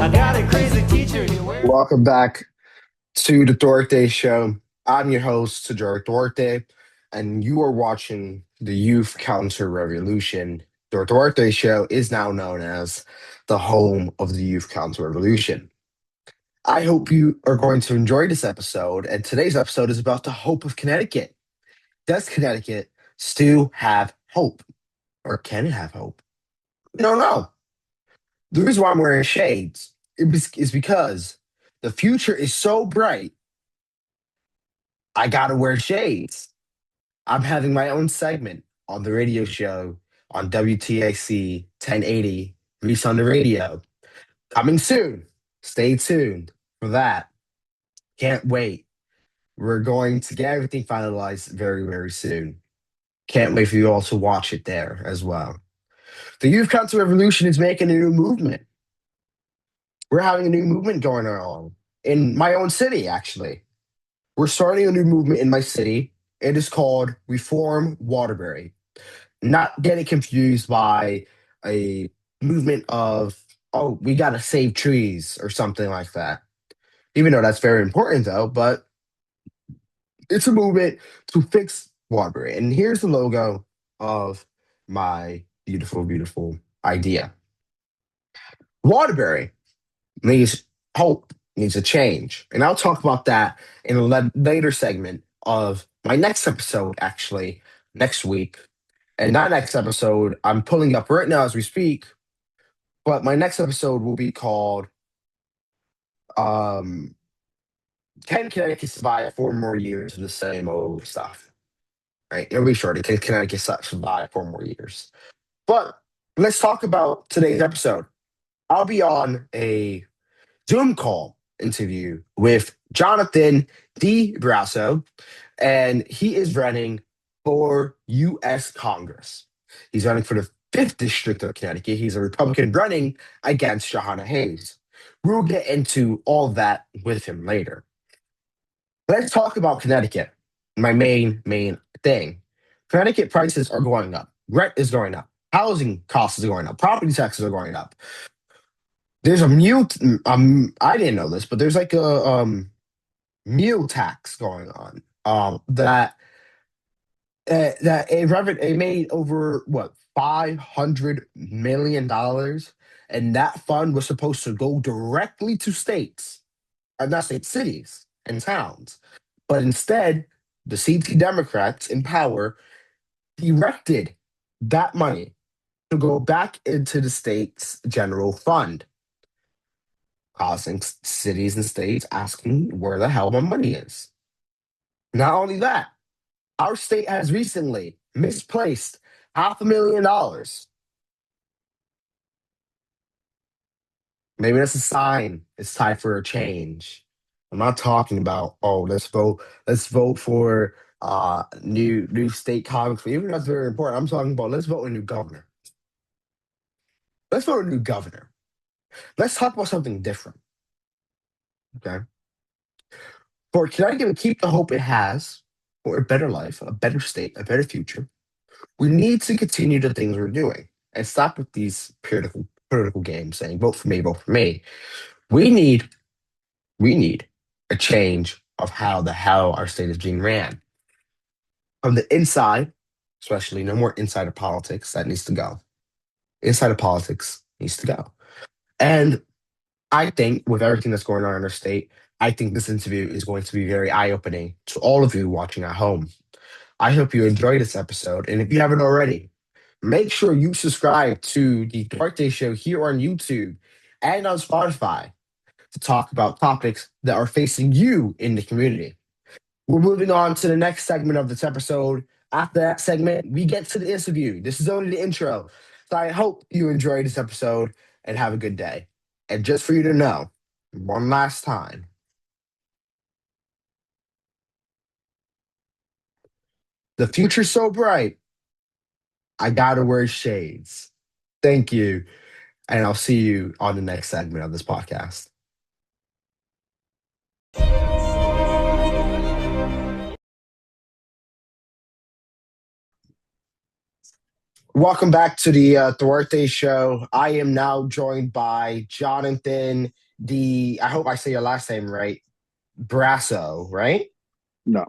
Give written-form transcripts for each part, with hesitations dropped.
I got a crazy teacher. Welcome back to the Duarte Show. I'm your host, Duarte, and you are watching the Youth Counter Revolution. The Duarte Show is now known as the home of the Youth Counter Revolution. I hope you are going to enjoy this episode, and today's episode is about the hope of Connecticut. Does Connecticut still have hope, or can it have hope? I don't know. The reason why I'm wearing shades is because the future is so bright I gotta wear shades. I'm having my own segment on the radio show on WTAC 1080, Reese on the Radio. Coming soon. Stay tuned for that. Can't wait. We're going to get everything finalized very, very soon. Can't wait for you all to watch it there as well. The Youth Council Revolution is making a new movement. We're having a new movement going on in my own city, actually. We're starting a new movement in my city. It is called Reform Waterbury. Not getting confused by a movement of, oh, we got to save trees or something like that. Even though that's very important, though, but it's a movement to fix Waterbury. And here's the logo of my beautiful, beautiful idea. Waterbury needs hope, needs a change. And I'll talk about that in a later segment of my next episode, actually, next week. And that next episode, I'm pulling up right now as we speak, but my next episode will be called um, Can Connecticut Survive 4 more years of the same old stuff? Right? It'll be short. Can Connecticut survive 4 more years? But let's talk about today's episode. I'll be on a Zoom call interview with Jonathan De Barros, and he is running for U.S. Congress. He's running for the 5th District of Connecticut. He's a Republican running against Johanna Hayes. We'll get into all that with him later. Let's talk about Connecticut, my main thing. Connecticut prices are going up. Rent is going up. Housing costs are going up. Property taxes are going up. There's a I didn't know this, but there's like a meal tax going on. It made over what $500 million, and that fund was supposed to go directly to states, not states, cities and towns, but instead the CT Democrats in power directed that money to go back into the state's general fund, causing cities and states asking where the hell my money is. Not only that, our state has recently misplaced $500,000. Maybe that's a sign it's time for a change. I'm not talking about, oh, let's vote for new state congress. Even that's very important. I'm talking about let's vote a new governor. Let's vote a new governor. Let's talk about something different. Okay. For Connecticut to keep the hope it has for a better life, a better state, a better future, we need to continue the things we're doing and stop with these political games saying vote for me, vote for me. We need we need a change of how the hell our state is being ran. From the inside, especially no more insider politics, that needs to go. Insider politics needs to go. And I think with everything that's going on in our state, I think this interview is going to be very eye-opening to all of you watching at home. I hope you enjoyed this episode. And if you haven't already, make sure you subscribe to the Duarte Show here on YouTube and on Spotify to talk about topics that are facing you in the community. We're moving on to the next segment of this episode. After that segment, we get to the interview. This is only the intro. So I hope you enjoyed this episode and have a good day. And just for you to know, one last time, the future's so bright, I gotta wear shades. Thank you. And I'll see you on the next segment of this podcast. Welcome back to the Duarte Show. I am now joined by Jonathan I hope I say your last name right. Brasso, right? No,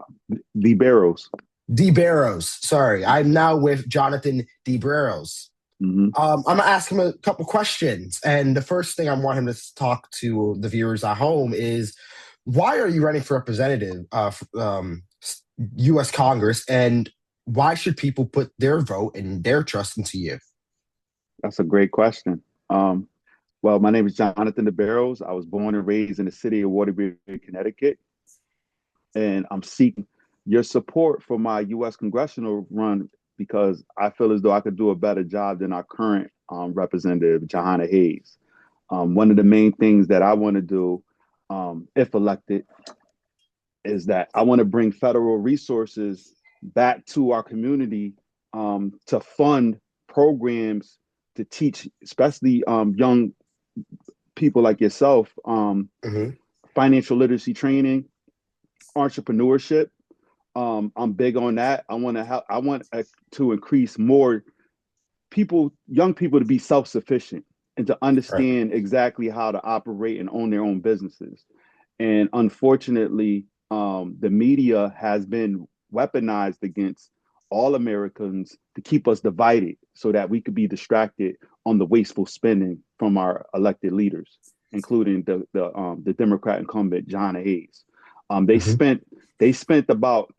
the Barrows. De Barros. Sorry. I'm now with Jonathan De Barros. Hmm. I'm gonna ask him a couple questions, and the first thing I want him to talk to the viewers at home is, why are you running for representative of U.S. Congress, and why should people put their vote and their trust into you? That's a great question. Um, well, my name is Jonathan De Barros. I was born and raised in the city of Waterbury, Connecticut, and I'm seeking your support for my U.S. congressional run because I feel as though I could do a better job than our current representative, Johanna Hayes. One of the main things that I want to do, if elected, is that I want to bring federal resources back to our community to fund programs to teach, especially young people like yourself, Hmm. financial literacy training, entrepreneurship. I'm big on that. I want to increase more young people to be self sufficient and to Right. understand exactly how to operate and own their own businesses. And unfortunately, the media has been weaponized against all Americans to keep us divided so that we could be distracted on the wasteful spending from our elected leaders, including the Democrat incumbent John Hayes. Um, they Hmm. spent they spent about,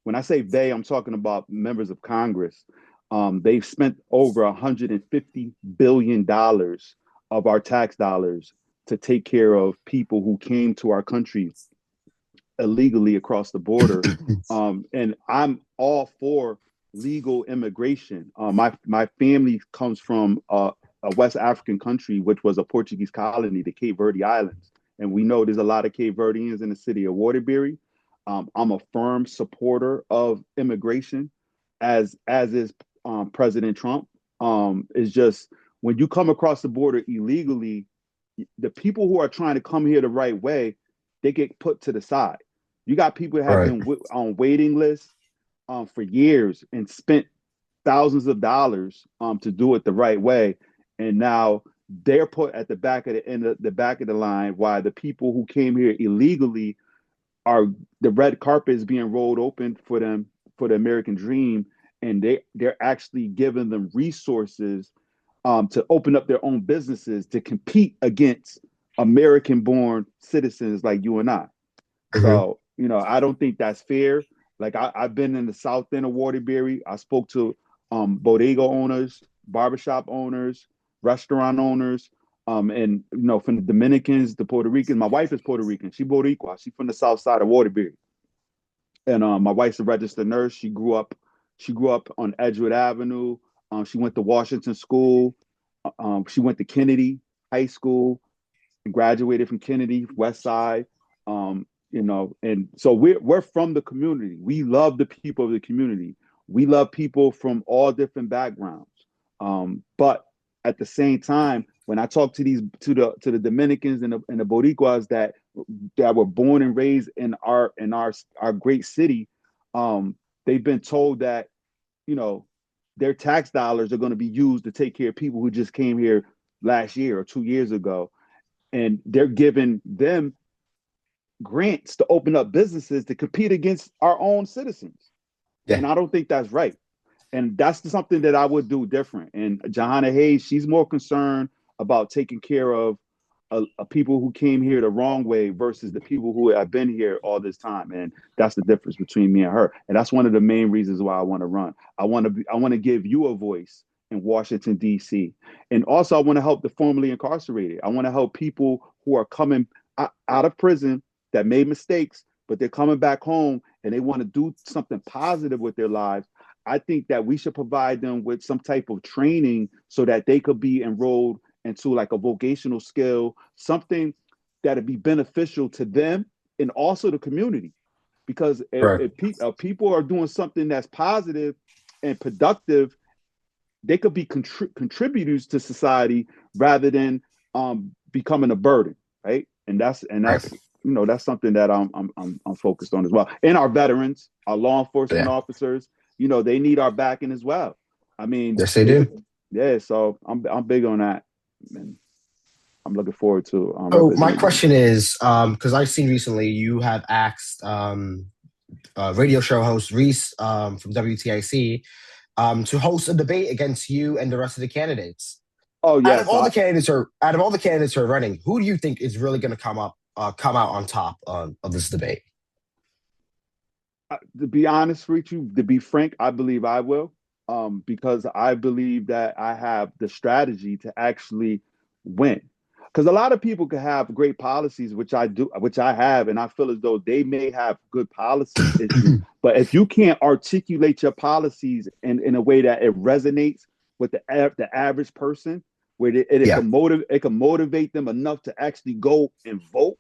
when I say they, I'm talking about members of Congress. They've spent over $150 billion of our tax dollars to take care of people who came to our country illegally across the border. And I'm all for legal immigration. My family comes from a West African country, which was a Portuguese colony, the Cape Verde Islands. And we know there's a lot of Cape Verdeans in the city of Waterbury. I'm a firm supporter of immigration, as is President Trump. It's just when you come across the border illegally, the people who are trying to come here the right way, they get put to the side. You got people that have Right. been on waiting lists for years and spent thousands of dollars to do it the right way, and now they're put at the back of the back of the line, while the people who came here illegally are, the red carpet is being rolled open for them, for the American dream, and they're actually giving them resources to open up their own businesses to compete against American born citizens like you and I. Hmm. So, I don't think that's fair. Like I've been in the south end of Waterbury. I spoke to bodega owners, barbershop owners, restaurant owners, and from the Dominicans, the Puerto Ricans. My wife is Puerto Rican. She Boricua. She's from the south side of Waterbury. And my wife's a registered nurse. She grew up on Edgewood Avenue. She went to Washington School. She went to Kennedy High School and graduated from Kennedy West Side. And so we're from the community. We love the people of the community. We love people from all different backgrounds. But at the same time, when I talk to the Dominicans and the Boricuas that were born and raised in our great city, they've been told that you know their tax dollars are going to be used to take care of people who just came here last year or 2 years ago, and they're giving them grants to open up businesses to compete against our own citizens. Yeah. And I don't think that's right. And that's something that I would do different. And Johanna Hayes, she's more concerned about taking care of people who came here the wrong way versus the people who have been here all this time. And that's the difference between me and her. And that's one of the main reasons why I want to run. I want to give you a voice in Washington, D.C. And also I want to help the formerly incarcerated. I want to help people who are coming out of prison that made mistakes, but they're coming back home and they want to do something positive with their lives. I think that we should provide them with some type of training so that they could be enrolled into like a vocational skill, something that'd be beneficial to them and also the community. Because Right. if people are doing something that's positive and productive, they could be contributors to society rather than becoming a burden, right? Right. That's something that I'm focused on as well. And our veterans, our law enforcement Yeah. officers, they need our backing as well. I mean, Yes, they do. yeah. So I'm big on that, and I'm looking forward to So my representing them. question is, because I've seen recently you have asked radio show host Reese from WTIC to host a debate against you and the rest of the candidates. Oh Out yeah, of all the candidates who are running, who do you think is really going to come out on top of this debate? to be honest with you, to be frank, I believe I will, because I believe that I have the strategy to actually win. Because a lot of people can have great policies, which I do, which I have, and I feel as though they may have good policy issues. But if you can't articulate your policies in a way that it resonates with the average person, where Yeah, it can motivate them enough to actually go and vote,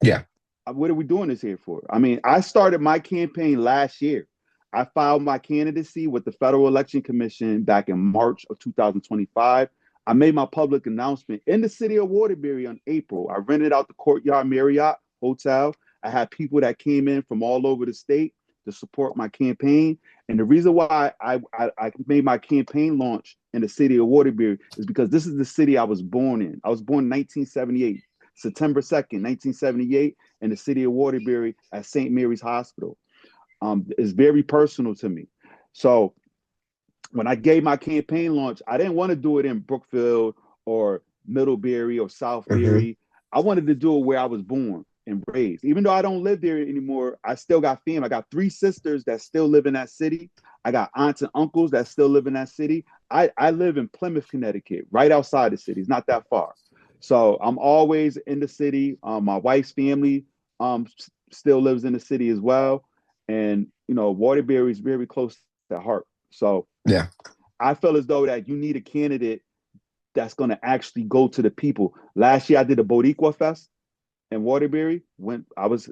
yeah. what are we doing this here for? I mean, I started my campaign last year. I filed my candidacy with the Federal Election Commission back in March of 2025. I made my public announcement in the city of Waterbury on April. I rented out the Courtyard Marriott Hotel. I had people that came in from all over the state to support my campaign. And the reason why I made my campaign launch in the city of Waterbury is because this is the city I was born in. I was born in 1978, September 2nd, 1978, in the city of Waterbury at St. Mary's Hospital. It's very personal to me. So when I gave my campaign launch, I didn't want to do it in Brookfield or Middlebury or Hmm. Southbury. I wanted to do it where I was born and raised. Even though I don't live there anymore, I still got family. I got three sisters that still live in that city. I got aunts and uncles that still live in that city. I live in Plymouth, Connecticut, right outside the city. It's not that far. So I'm always in the city. My wife's family still lives in the city as well. And, Waterbury is very close to heart. So Yeah. I feel as though that you need a candidate that's going to actually go to the people. Last year, I did a Boricua Fest in Waterbury. When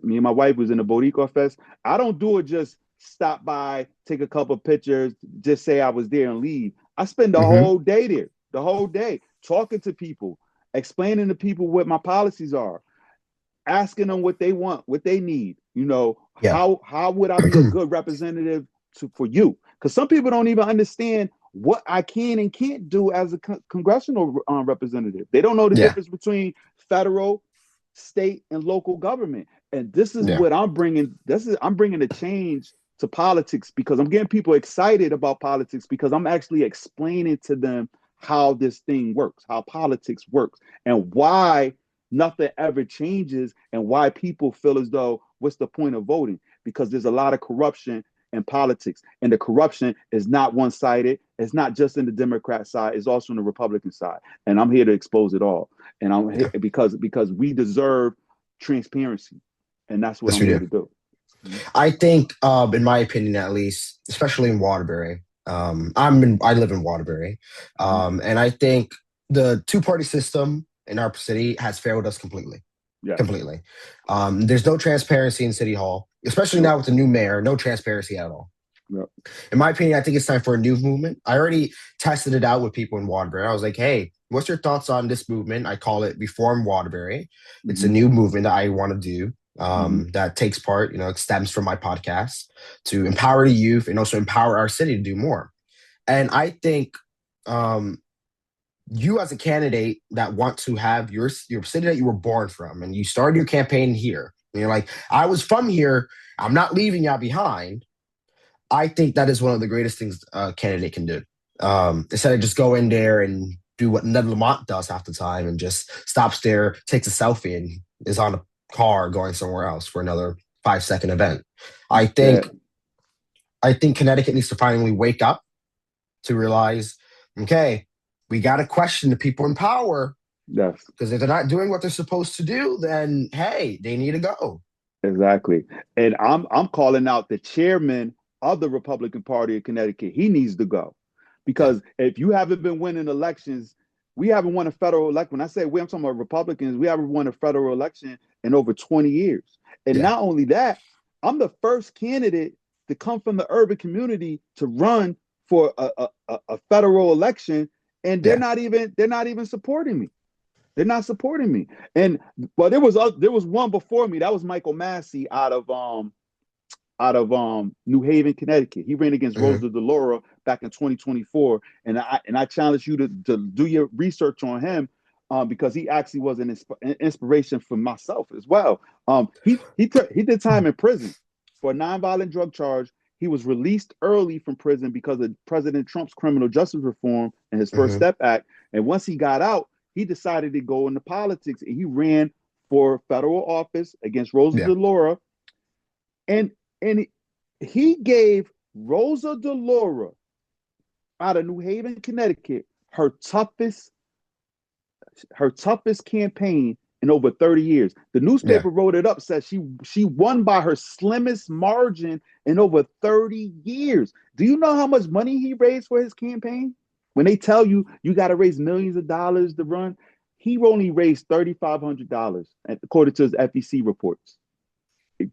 me and my wife was in the Boricua Fest. I don't do it just stop by, take a couple of pictures, just say I was there and leave. I spend the Hmm. whole day there, the whole day talking to people, explaining to people what my policies are, asking them what they want, what they need. Yeah. How would I be a good representative for you? Because some people don't even understand what I can and can't do as a congressional representative. They don't know the Yeah. difference between federal, state, and local government. And this is Yeah. what I'm bringing. I'm bringing a change to politics because I'm getting people excited about politics because I'm actually explaining to them how this thing works, how politics works, and why nothing ever changes and why people feel as though what's the point of voting? Because there's a lot of corruption in politics. And the corruption is not one-sided. It's not just in the Democrat side, it's also on the Republican side. And I'm here to expose it all. And I'm here Yeah. because we deserve transparency. And that's what Yes, I'm we here do. to do. I think, in my opinion, at least, especially in Waterbury, I live in Waterbury, Mm-hmm. and I think the two-party system in our city has failed us completely. Yes. Completely. There's no transparency in City Hall, especially Nope. now with the new mayor. No transparency at all. Yep. In my opinion, I think it's time for a new movement. I already tested it out with people in Waterbury. I was like, hey, what's your thoughts on this movement? I call it Reform Waterbury. It's a Mm-hmm. new movement that I want to do Mm-hmm. that takes part, it stems from my podcast to empower the youth and also empower our city to do more. And I think um, you as a candidate that want to have your city that you were born from and you started your campaign here, and you're like, I was from here. I'm not leaving y'all behind. I think that is one of the greatest things a candidate can do. Instead of just go in there and do what Ned Lamont does half the time and just stops there, takes a selfie, and is on a car going somewhere else for another 5-second event. I Yeah. think I think Connecticut needs to finally wake up to realize, okay, we got to question the people in power Yes. because if they're not doing what they're supposed to do, then hey, they need to go. Exactly. And I'm calling out the chairman of the Republican Party of Connecticut. He needs to go. Yeah, Because if you haven't been winning elections, we haven't won a federal election. When I say we, I'm talking about Republicans, we haven't won a federal election in over 20 years. And yeah, not only that, I'm the first candidate to come from the urban community to run for a federal election, and yeah. they're not even supporting me. They're not supporting me. And well, there was one before me. That was Michael Massey out of New Haven, Connecticut. He ran against Mhm. Rosa DeLauro back in 2024, and I challenge you to do your research on him. Because he actually was an inspiration for myself as well. He did time in prison for a nonviolent drug charge. He was released early from prison because of President Trump's criminal justice reform and his First Mhm. Step Act. And once he got out, he decided to go into politics, and he ran for federal office against Rosa Yeah. DeLauro, and he gave Rosa DeLauro out of New Haven, Connecticut, her toughest campaign in over 30 years. The Yeah. newspaper wrote it up, said she won by her slimmest margin in over 30 years. Do you know how much money he raised for his campaign? When they tell you you got to raise millions of dollars to run, he only raised $3,500 according to his FEC reports.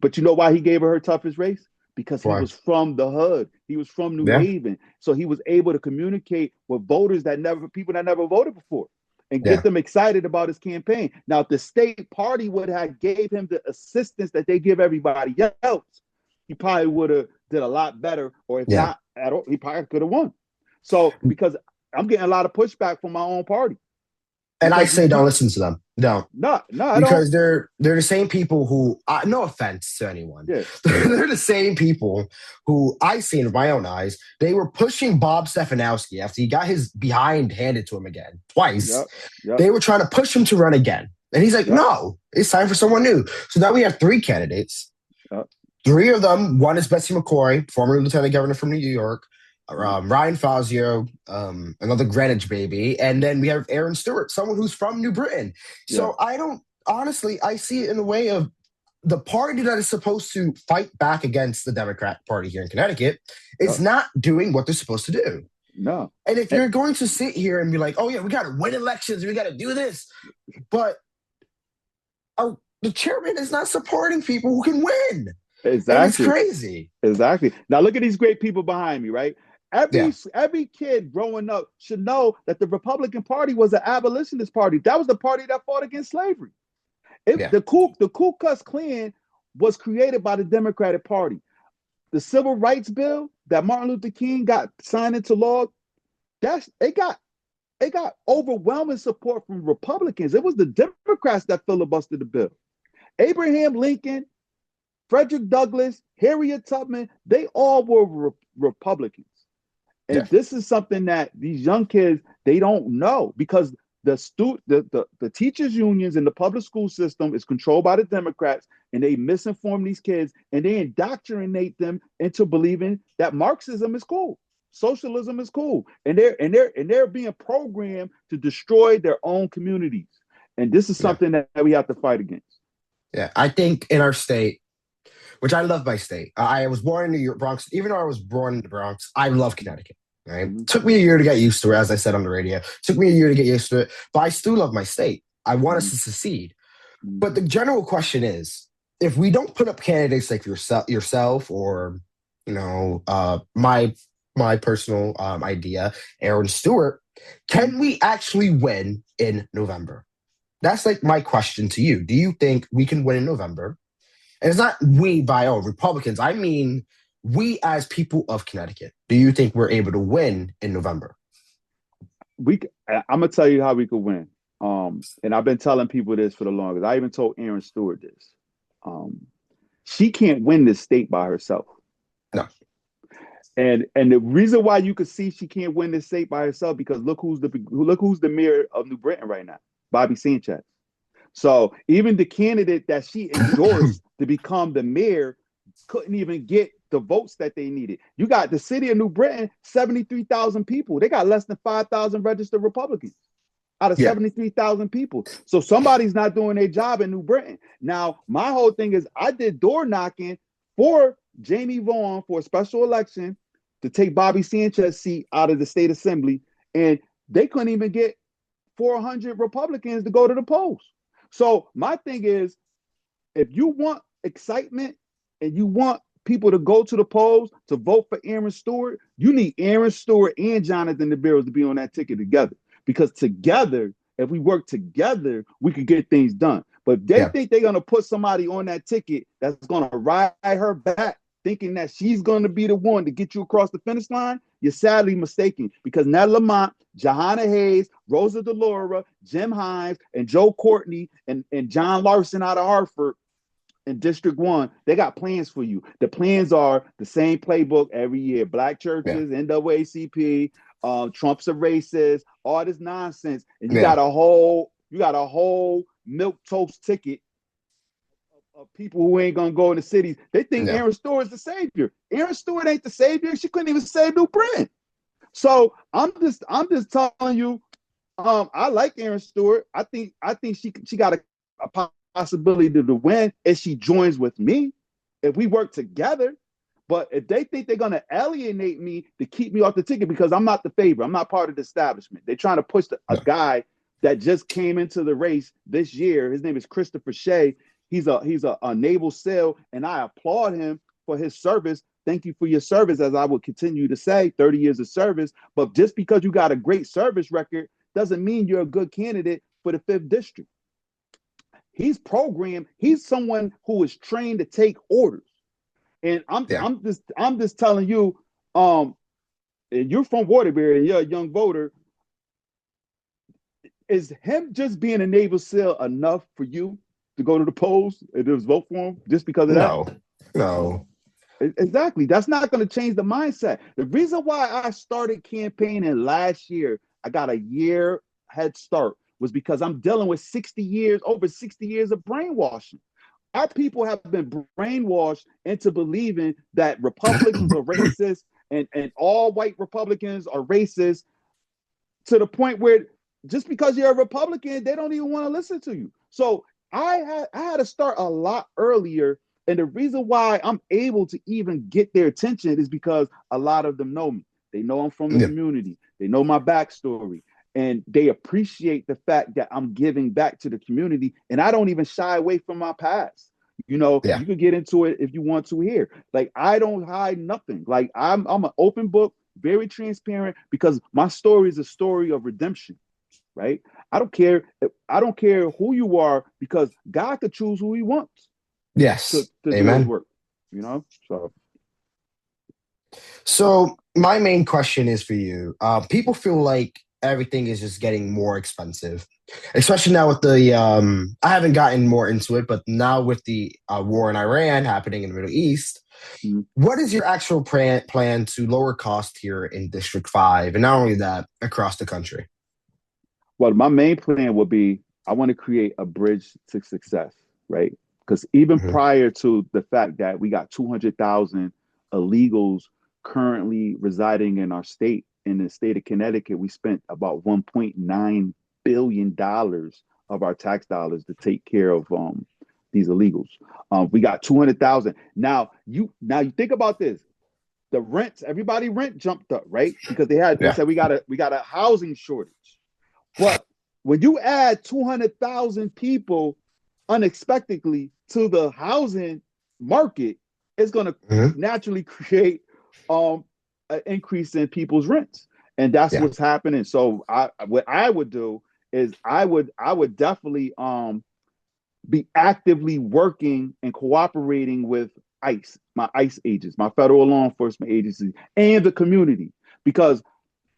But you know why he gave her toughest race? Because he Why? was from the hood. He was from New Yeah. Haven. So he was able to communicate with people that never voted before, and get Yeah. them excited about his campaign. Now, if the state party would have gave him the assistance that they give everybody else, he probably would have did a lot better, or if Yeah. not at all, he probably could have won. So because I'm getting a lot of pushback from my own party, And I because say don't listen to them. No. no, I don't. Because they're the same people who no offense to anyone. Yeah, They're the same people who I seen with my own eyes. They were pushing Bob Stefanowski after he got his behind handed to him again twice. yep, yep, They were trying to push him to run again. And he's like, yep, no, it's time for someone new. So now we have three candidates. yep. Three of them, one is Betsy McCrory, former lieutenant governor from New York, Ryan Fazio, another Greenwich baby, and then we have Aaron Stewart, someone who's from New Britain. So Yeah. I don't, honestly, I see it in the way of the party that is supposed to fight back against the Democrat Party here in Connecticut is not doing what they're supposed to do. No. And if you're going to sit here and be like, oh yeah, we got to win elections, we got to do this, but the chairman is not supporting people who can win. Exactly. And it's crazy. Exactly. Now look at these great people behind me, right? Yeah. Every kid growing up should know that the Republican Party was an abolitionist party. That was the party that fought against slavery. The Ku Klux Klan was created by the Democratic Party. The Civil Rights Bill that Martin Luther King got signed into law, it got overwhelming support from Republicans. It was the Democrats that filibustered the bill. Abraham Lincoln, Frederick Douglass, Harriet Tubman, they all were Republicans. And this is something that these young kids, they don't know, because the teachers unions in the public school system is controlled by the Democrats, and they misinform these kids, and they indoctrinate them into believing that Marxism is cool, socialism is cool, and they're being programmed to destroy their own communities. And this is something that we have to fight against. Yeah, I think in our state, which I love my state. I was born in New York, Bronx. Even though I was born in the Bronx, I love Connecticut. Right? Mm-hmm. Took me a year to get used to it, as I said on the radio. Took me a year to get used to it, but I still love my state. I want us to succeed. But the general question is, if we don't put up candidates like yourself or, my personal idea, Aaron Stewart, can we actually win in November? That's like my question to you. Do you think we can win in November? And it's not we by Republicans. I mean, we as people of Connecticut. Do you think we're able to win in November? I'm gonna tell you how we could win. And I've been telling people this for the longest. I even told Aaron Stewart this. She can't win this state by herself. No. And the reason why you could see she can't win this state by herself, because look who's the mayor of New Britain right now, Bobby Sanchez. So even the candidate that she endorsed to become the mayor couldn't even get the votes that they needed. You got the city of New Britain, 73,000 people. They got less than 5,000 registered Republicans out of 73,000 people. So somebody's not doing their job in New Britain. Now, my whole thing is I did door knocking for Jamie Vaughan for a special election to take Bobby Sanchez's seat out of the state assembly, and they couldn't even get 400 Republicans to go to the polls. So my thing is, if you want excitement and you want people to go to the polls to vote for Aaron Stewart, you need Aaron Stewart and Jonathan De Barros to be on that ticket together. Because together, if we work together, we could get things done. But if they think they're going to put somebody on that ticket that's going to ride her back thinking that she's going to be the one to get you across the finish line, you're sadly mistaken, because Ned Lamont, Johanna Hayes, Rosa DeLaura, Jim Hines, and Joe Courtney, and John Larson out of Hartford in District 1, they got plans for you. The plans are the same playbook every year. Black Yeah. churches, NAACP, Trump's a racist, all this nonsense. And you Yeah. got a whole milk toast ticket of people who ain't gonna go in the cities. They think Yeah. Aaron Stewart is the savior. Aaron Stewart ain't the savior. She couldn't even save New Britain. So I'm just telling you, I like Aaron Stewart. I think she got a possibility to win if she joins with me, if we work together. But if they think they're gonna alienate me to keep me off the ticket because I'm not the favorite, I'm not part of the establishment. They're trying to push a guy that just came into the race this year. His name is Christopher Shea. He's a naval SEAL, and I applaud him for his service. Thank you for your service, as I will continue to say, 30 years of service. But just because you got a great service record doesn't mean you're a good candidate for the 5th district. He's programmed. He's someone who is trained to take orders. And I'm just telling you, and you're from Waterbury and you're a young voter. Is him just being a naval SEAL enough for you to go to the polls and just vote for him just because of that? No. Exactly. That's not going to change the mindset. The reason why I started campaigning last year, I got a year head start, was because I'm dealing with over 60 years of brainwashing. Our people have been brainwashed into believing that Republicans are racist and all white Republicans are racist, to the point where just because you're a Republican, they don't even want to listen to you. So I had to start a lot earlier. And the reason why I'm able to even get their attention is because a lot of them know me. They know I'm from the community. They know my backstory. And they appreciate the fact that I'm giving back to the community. And I don't even shy away from my past. You could get into it if you want to here. Like, I don't hide nothing. Like, I'm an open book, very transparent, because my story is a story of redemption. Right? I don't care who you are, because God could choose who he wants. Yes. To Amen. do his work. So my main question is for you. People feel like everything is just getting more expensive, especially now with the I haven't gotten more into it, but now with the war in Iran happening in the Middle East, what is your actual plan to lower cost here in District 5, and not only that, across the country? Well, my main plan would be, I want to create a bridge to success, right? Because even prior to the fact that we got 200,000 illegals currently residing in our state, in the state of Connecticut, we spent about $1.9 billion of our tax dollars to take care of these illegals. We got 200,000. Now you think about this. The rents, everybody rent jumped up, right? Because they said we got a housing shortage. But when you add 200,000 people unexpectedly to the housing market, it's going to naturally create an increase in people's rents, and that's what's happening. So what I would do is I would definitely be actively working and cooperating with ICE, my ICE agents, my federal law enforcement agencies, and the community, because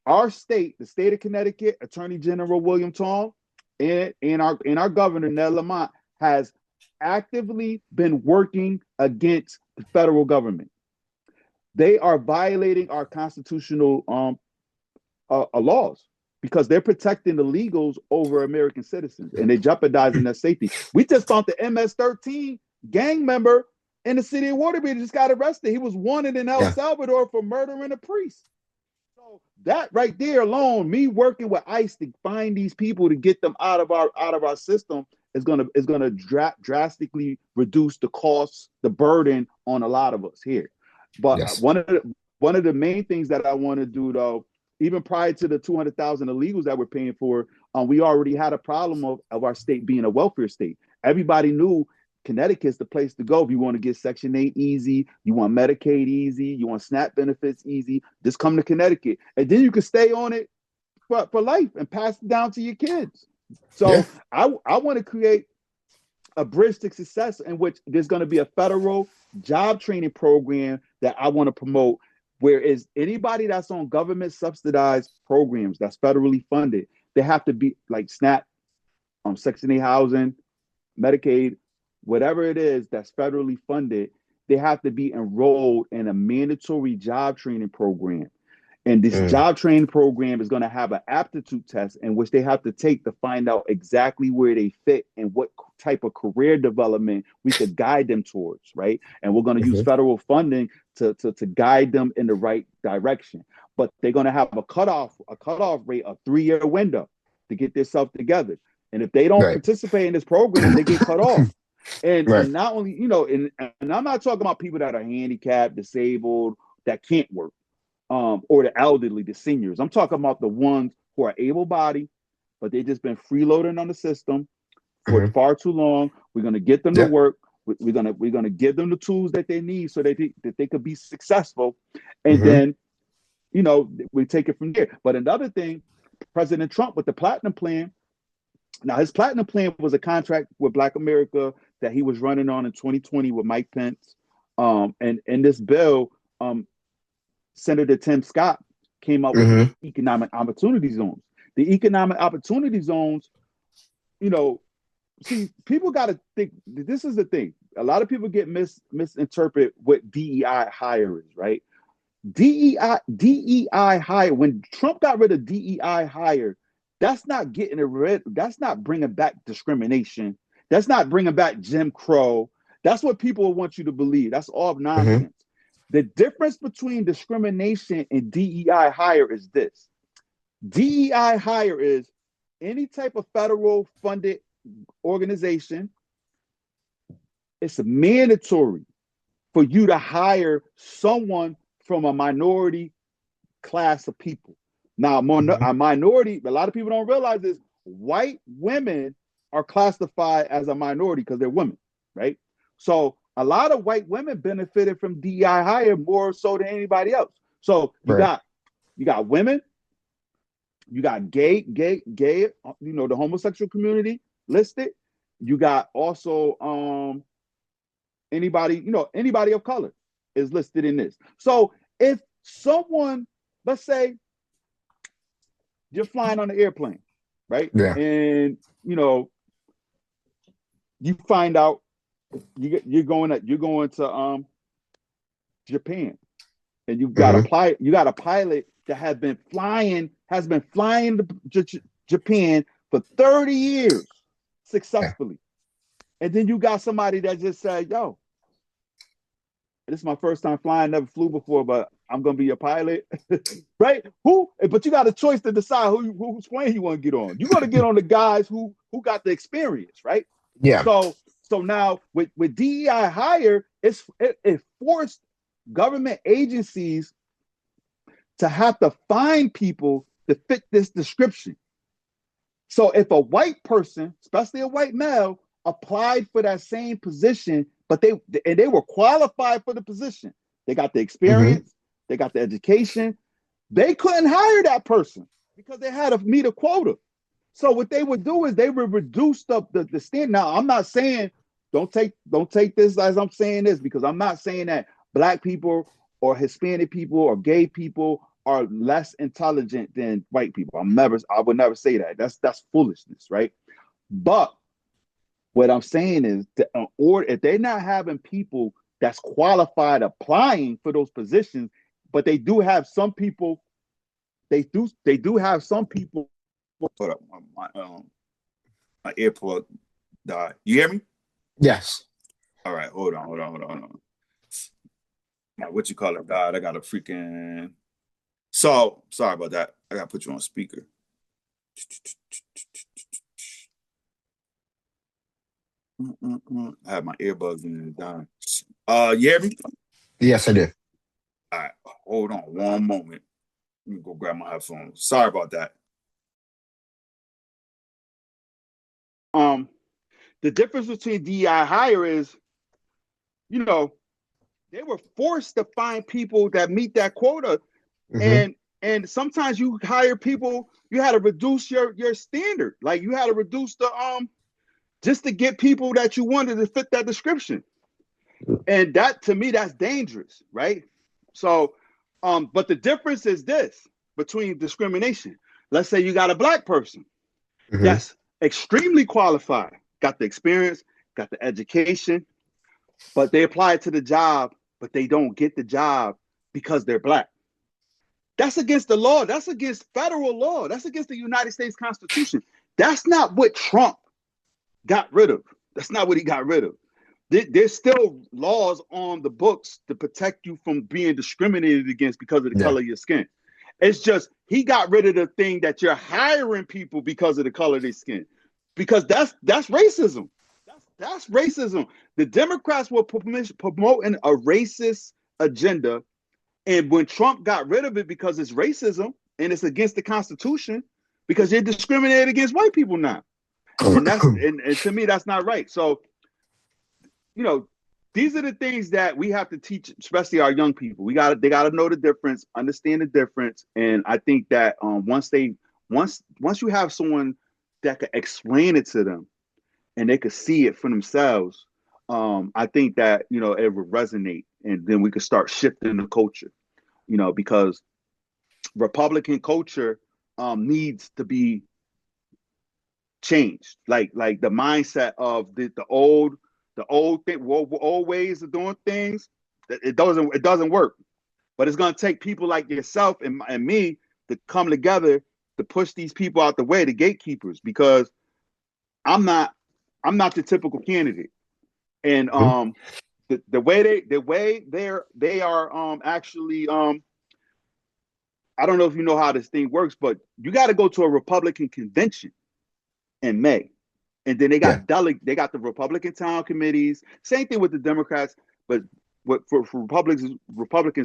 our state, the state of Connecticut, Attorney General William Tong, and our governor Ned Lamont has actively been working against the federal government. They are violating our constitutional laws, because they're protecting the illegals over American citizens, and they're jeopardizing their safety. We just found the MS-13 gang member in the city of Waterbury just got arrested. He was wanted in El Salvador for murdering a priest. So that right there alone, me working with ICE to find these people to get them out of our system, is gonna drastically reduce the costs, the burden on a lot of us here. But one of the main things that I want to do, though, even prior to the 200,000 illegals that we're paying for, we already had a problem of our state being a welfare state. Everybody knew Connecticut's the place to go if you want to get Section 8 easy, you want Medicaid easy, you want SNAP benefits easy, just come to Connecticut. And then you can stay on it for life and pass it down to your kids. So I want to create a bridge to success in which there's going to be a federal job training program that I want to promote. Whereas anybody that's on government subsidized programs that's federally funded, they have to be like SNAP, Section 8 housing, Medicaid, whatever it is that's federally funded, they have to be enrolled in a mandatory job training program. And this job training program is going to have an aptitude test in which they have to take to find out exactly where they fit and what type of career development we could guide them towards, right? And we're going to use federal funding to guide them in the right direction. But they're going to have a cutoff rate, a 3-year window to get themselves together. And if they don't participate in this program, they get cut off. And not only, and I'm not talking about people that are handicapped, disabled, that can't work. Or the elderly, the seniors. I'm talking about the ones who are able-bodied, but they've just been freeloading on the system for far too long. We're going to get them to work. We're gonna give them the tools that they need so that they could be successful. And then, we take it from there. But another thing, President Trump with the Platinum Plan. Now, his Platinum Plan was a contract with Black America that he was running on in 2020 with Mike Pence. And in this bill, Senator Tim Scott came up with economic opportunity zones. The economic opportunity zones, see, people got to think, this is the thing. A lot of people get misinterpret what DEI hire is, right? DEI hire, when Trump got rid of DEI hire, that's not that's not bringing back discrimination. That's not bringing back Jim Crow. That's what people want you to believe. That's all nonsense. The difference between discrimination and DEI hire is this. DEI hire is any type of federal funded organization. It's mandatory for you to hire someone from a minority class of people. Now, a minority, a lot of people don't realize this, white women are classified as a minority because they're women, right? So a lot of white women benefited from DEI hire more so than anybody else. So you got women, you got gay, the homosexual community listed. You got also anybody of color is listed in this. So if someone, let's say you're flying on an airplane, right? Yeah. And you find out you're going to Japan, and you got a pilot that has been flying to Japan for 30 years successfully. And then you got somebody that just said, yo, this is my first time flying, never flew before, but I'm gonna be a pilot. Right? But you got a choice to decide whose plane you want to get on. You're gonna get on the guys who got the experience, right? Yeah. So now with DEI hire, it forced government agencies to have to find people to fit this description. So if a white person, especially a white male, applied for that same position, but they were qualified for the position, they got the experience, they got the education, they couldn't hire that person because they had to meet a quota. So what they would do is they would reduce the standard. Now, I'm not saying don't take this as I'm saying this, because I'm not saying that Black people or Hispanic people or gay people are less intelligent than white people. I would never say that. That's foolishness, right? But what I'm saying is that if they're not having people that's qualified applying for those positions, but they do have some people. They do have some people. Hold up, my AirPod died. You hear me? Yes. All right, hold on. Now, what you call it, died. I got a freaking. So sorry about that. I gotta put you on speaker. I have my earbuds in and dying. You hear me? Yes, I do. All right, hold on one moment. Let me go grab my headphones. Sorry about that. The difference between DEI hire is, they were forced to find people that meet that quota, and sometimes you hire people, you had to reduce your standard, like you had to reduce the just to get people that you wanted to fit that description. And that, to me, that's dangerous, right? So, but the difference is this between discrimination. Let's say you got a black person that's extremely qualified, got the experience, got the education, but they apply it to the job, but they don't get the job because they're black. That's against the law. That's against federal law. That's against the United States Constitution. That's not what Trump got rid of. That's not what he got rid of. There's still laws on the books to protect you from being discriminated against because of the color of your skin. It's just he got rid of the thing that you're hiring people because of the color of their skin, because that's racism. That's racism. The Democrats were promoting a racist agenda, and when Trump got rid of it because it's racism and it's against the Constitution, because you're discriminating against white people now, and that's and to me that's not right. So, you know, these are the things that we have to teach, especially our young people. They got to know the difference, understand the difference, and I think that once you have someone that could explain it to them, and they could see it for themselves, I think that, you know, it would resonate, and then we could start shifting the culture, you know, because Republican culture needs to be changed, like the mindset of the old ways of doing things. It doesn't work, but it's going to take people like yourself and me to come together to push these people out the way, the gatekeepers, because I'm not the typical candidate, and the way they are actually I don't know if you know how this thing works, but you got to go to a Republican convention in May. And then they got they got the Republican town committees. Same thing with the Democrats, but for Republicans,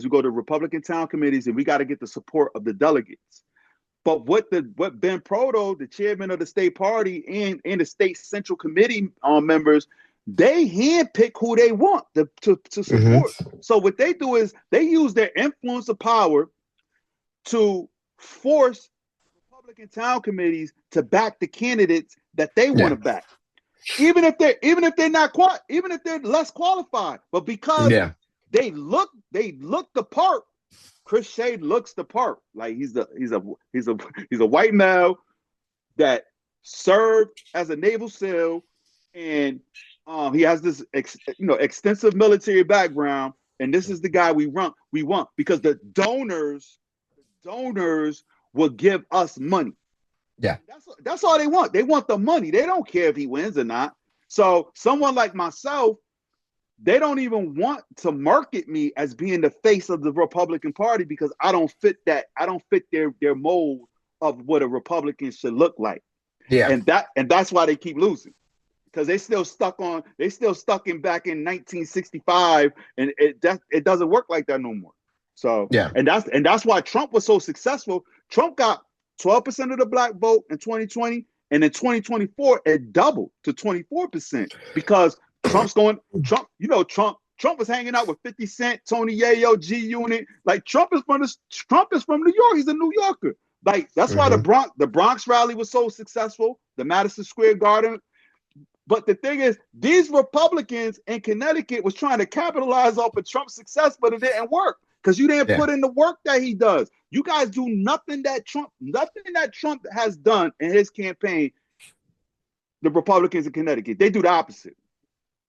we go to Republican town committees, and we got to get the support of the delegates. But what Ben Proto, the chairman of the state party, and the state central committee members, they handpick who they want to support. So what they do is they use their influence of power to force Republican town committees to back the candidates that they want to back, even if they're less qualified, but because they look the part. Chris Shade looks the part. Like he's a white male that served as a naval SEAL, and he has this extensive military background, and this is the guy we want because the donors will give us money. Yeah, that's all they want. They want the money. They don't care if he wins or not. So someone like myself, they don't even want to market me as being the face of the Republican Party because I don't fit that. I don't fit their mold of what a Republican should look like. Yeah, and that's why they keep losing, because they still stuck in back in 1965, and it doesn't work like that no more. So and that's why Trump was so successful. Trump got 12% of the black vote in 2020, and in 2024 it doubled to 24% because Trump was hanging out with 50 Cent, Tony Yayo, G Unit. Like Trump is from New York. He's a New Yorker. Like that's why the Bronx rally was so successful, the Madison Square Garden. But the thing is, these Republicans in Connecticut was trying to capitalize off of Trump's success, but it didn't work because you didn't put in the work that he does. You guys do nothing that Trump has done in his campaign. The Republicans in Connecticut, they do the opposite.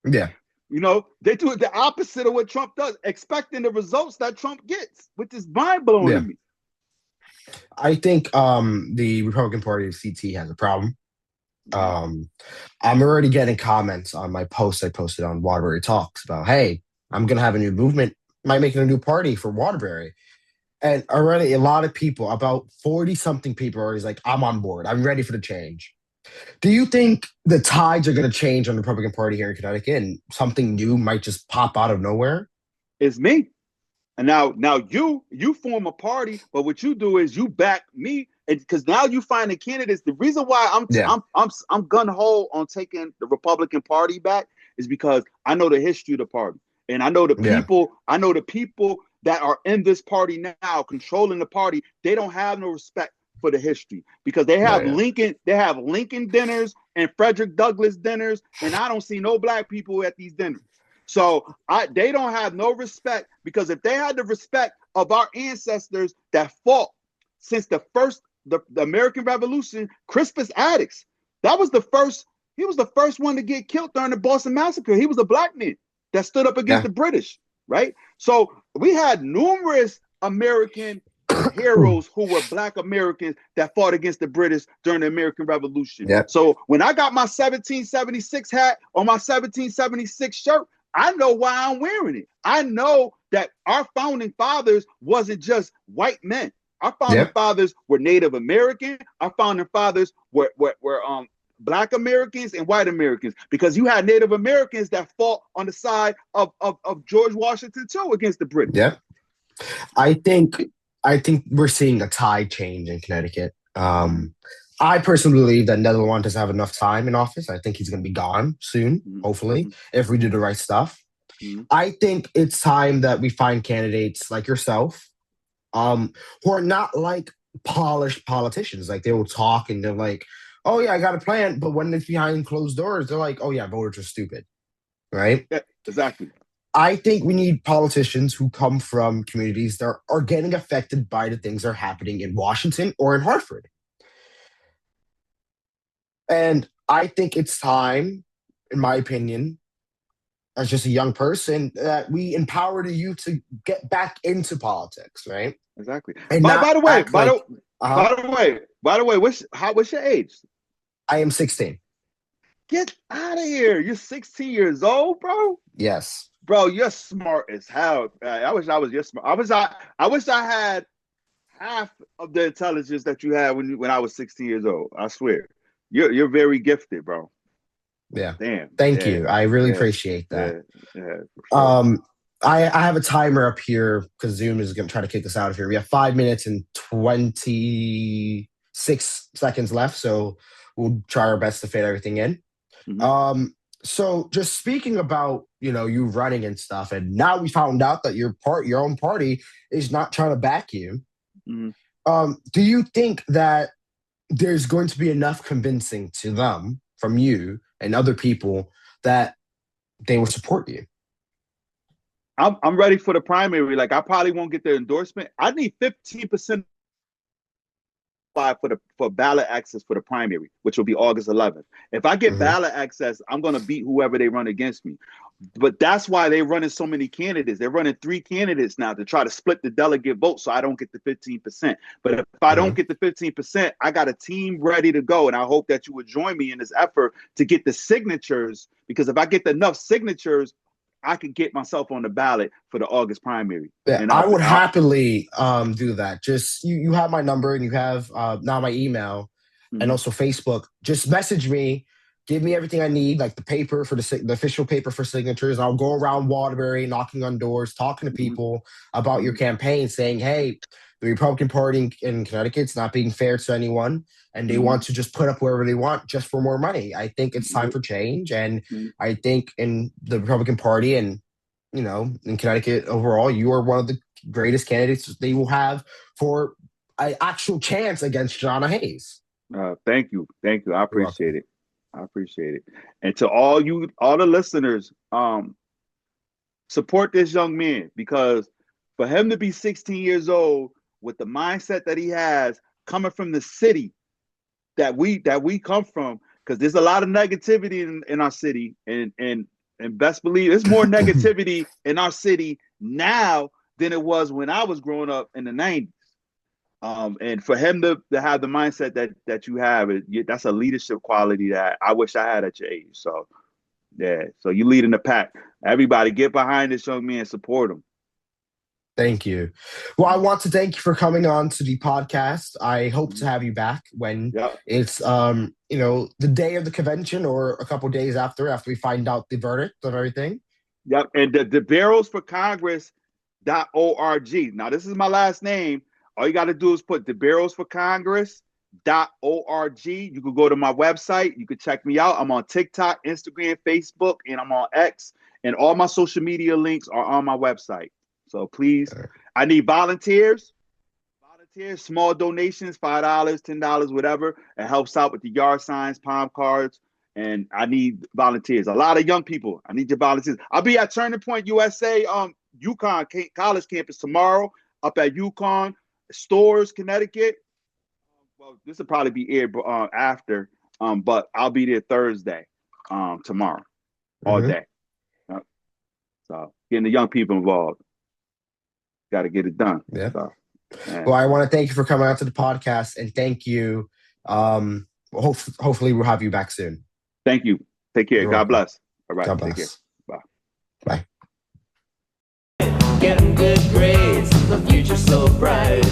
Yeah. You know, they do the opposite of what Trump does, expecting the results that Trump gets, which is mind-blowing to me. I think the Republican Party of CT has a problem. I'm already getting comments on my post I posted on Waterbury Talks about, hey, I'm going to have a new movement, might make it a new party for Waterbury. And already a lot of people, about 40-something people are always like, I'm on board. I'm ready for the change. Do you think the tides are going to change on the Republican Party here in Connecticut and something new might just pop out of nowhere? It's me. And now you form a party, but what you do is you back me, because now you find the candidates. The reason why I'm gun ho on taking the Republican Party back is because I know the history of the party, and I know the people. I know the people that are in this party now, controlling the party. They don't have no respect for the history because they have Lincoln dinners and Frederick Douglass dinners, and I don't see no black people at these dinners. So they don't have no respect, because if they had the respect of our ancestors that fought since the American Revolution, Crispus Attucks, that was the first. He was the first one to get killed during the Boston Massacre. He was a black man that stood up against the British, right? So we had numerous American heroes who were black Americans that fought against the British during the American Revolution. Yep. So when I got my 1776 hat or my 1776 shirt, I know why I'm wearing it. I know that our founding fathers wasn't just white men. Our founding fathers were Native American. Our founding fathers were black Americans and white Americans, because you had Native Americans that fought on the side of George Washington too against the British. Yeah. I think we're seeing a tide change in Connecticut. I personally believe that Netherlands doesn't have enough time in office. I think he's going to be gone soon, hopefully, if we do the right stuff. I think it's time that we find candidates like yourself, who are not like polished politicians. Like, they will talk and they're like, oh yeah, I got a plan. But when it's behind closed doors, they're like, oh yeah, voters are stupid. Right? Yeah, exactly. I think we need politicians who come from communities that are getting affected by the things that are happening in Washington or in Hartford. And I think it's time, in my opinion, as just a young person, that we empower the youth to get back into politics, right? Exactly. And by the way, what's your age? I am 16. Get out of here. You're 16 years old, bro? Yes. Bro, you're smart as hell. I wish I was your smart. I wish I had half of the intelligence that you had when I was 16 years old. I swear. You're very gifted, bro. Yeah. Damn. Thank you. I really appreciate that. Yeah, sure. I have a timer up here because Zoom is going to try to kick us out of here. We have 5 minutes and 26 seconds left, so we'll try our best to fit everything in. So just speaking about, you running and stuff, and now we found out that your own party is not trying to back you. Do you think that there's going to be enough convincing to them from you and other people that they will support you? I'm ready for the primary. Like, I probably won't get the endorsement. I need 15% for ballot access for the primary, which will be August 11th. If I get ballot access, I'm going to beat whoever they run against me. But that's why they're running so many candidates. They're running 3 candidates now to try to split the delegate vote so I don't get the 15%. But if I don't get the 15%, I got a team ready to go. And I hope that you would join me in this effort to get the signatures, because if I get enough signatures, I could get myself on the ballot for the August primary. Yeah, and I would happily do that. Just you have my number, and you have now my email, and also Facebook. Just message me, give me everything I need, like the paper for the official paper for signatures. I'll go around Waterbury, knocking on doors, talking to people about your campaign, saying, hey, the Republican Party in Connecticut's not being fair to anyone, and they want to just put up wherever they want just for more money. I think it's time for change, and I think in the Republican Party and, in Connecticut overall, you are one of the greatest candidates they will have for an actual chance against Jonna Hayes. Thank you. I appreciate it. And to all the listeners, support this young man, because for him to be 16 years old with the mindset that he has, coming from the city that we come from, because there's a lot of negativity in our city, and best believe there's more negativity in our city now than it was when I was growing up in the 90s. And for him to have the mindset that you have, that's a leadership quality that I wish I had at your age. So yeah, so you leading the pack. Everybody get behind this young man, support him. Thank you. Well, I want to thank you for coming on to the podcast. I hope to have you back when it's the day of the convention, or a couple days after we find out the verdict of everything. Yep. And the barrels for Congress.org. Now, this is my last name. All you got to do is put the barrels for Congress.org. You can go to my website. You can check me out. I'm on TikTok, Instagram, Facebook, and I'm on X. And all my social media links are on my website. So please, I need volunteers. Small donations, $5, $10, whatever. It helps out with the yard signs, palm cards, and I need volunteers. A lot of young people. I need your volunteers. I'll be at Turning Point USA, UConn College campus tomorrow, up at UConn Stores, Connecticut. Well, this will probably be aired after, but I'll be there Thursday, tomorrow, all day. So getting the young people involved. Got to get it done. Yeah. So, well, I want to thank you for coming out to the podcast, and thank you. Hopefully we'll have you back soon. Thank you. Take care. You're God welcome. bless. All right. God Take bless. care. Bye. Bye. Getting good grades, the future's so bright.